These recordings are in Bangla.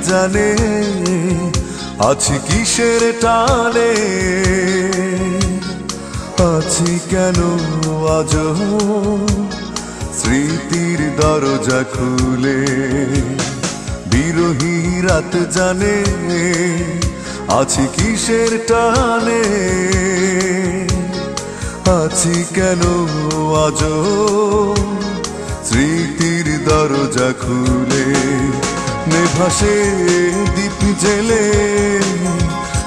জানে আছি কিসের টানে, আছি কেন আজও স্মৃতির দরজা খুলে। বিরহী রাত জানে আছি কিসের টানে, আছি কেন আজও স্মৃতির দরজা খুলে। নেভাসে দীপ জেলে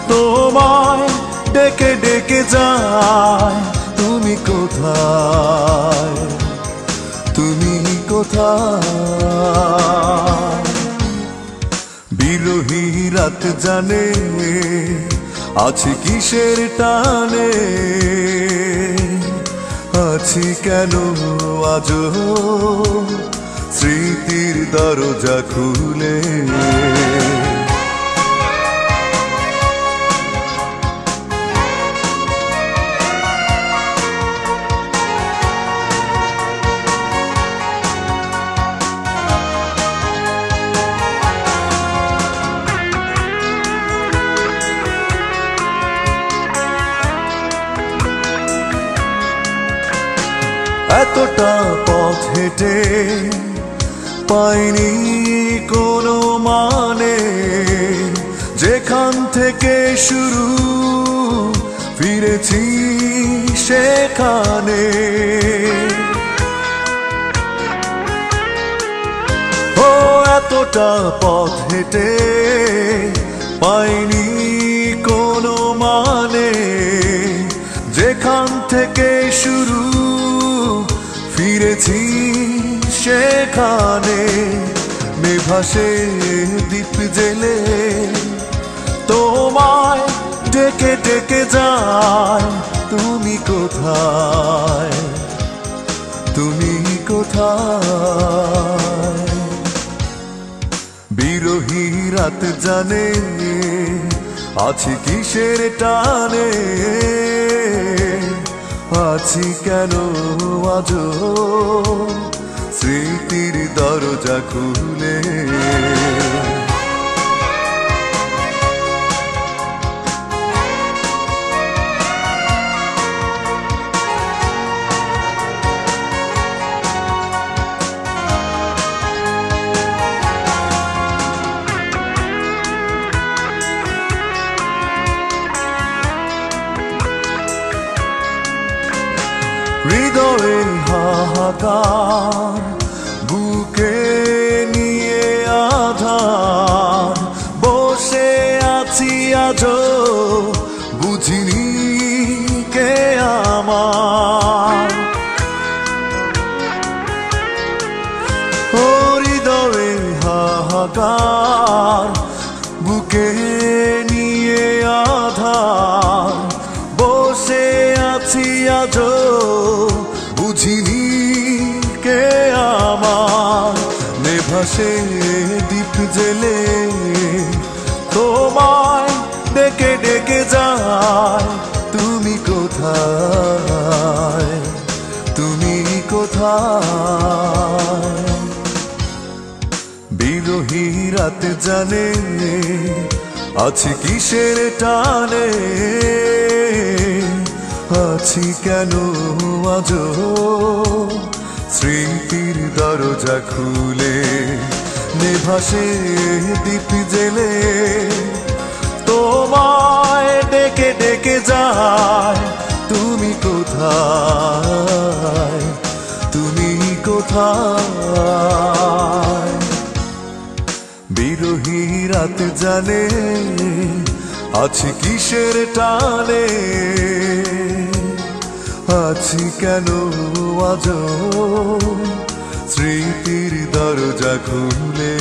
তোমায় ডেকে ডেকে যায়, তুমি কোথায়, তুমি কোথায়। বিরহী রাত জানে আছি কিসের টানে, আছি কেন আজও স্মৃতির দরজা খুলে। এতটা পথ হেঁটে পাইনি কোনো মানে, যেখান থেকে শুরু ফিরেছি সেখানে। ও এতটা পথ হেঁটে পাইনি কোনো মানে, যেখান থেকে শুরু ফিরেছি সেখানে। নেভাসে দীপ জেলে তোমায় ডেকে ডেকে যায়, তুমি কোথায়, তুমি কোথায়। বিরহী রাত জানে আছি কিসের টানে, আছি কেন আজও স্মৃতির দরজা খুলে। হৃদয়ে হাহাকার বুকে নিয়ে আধার, বসে আছি আজও বুঝিনি কে আমার। ও হৃদয়ে হাহাকার বুকে নিয়ে আধার, বসে আছি আজও বুঝিনি কে আমার। নেভাসে দীপ জেলে তোমায় ডেকে ডেকে যায়, তুমি কোথায়, তুমি কোথায়। বিরহী রাত জানে আছি কিসের টানে, আছি কেন আজও স্মৃতির দরজা খুলে। নেভাসে দীপ জেলে তোমায় ডেকে ডেকে যায়, তুমি কোথায়, তুমি কোথায়। বিরহী রাত জানে আছি কিসের টানে, আছি কেন আজও স্মৃতির দরজা খুলে।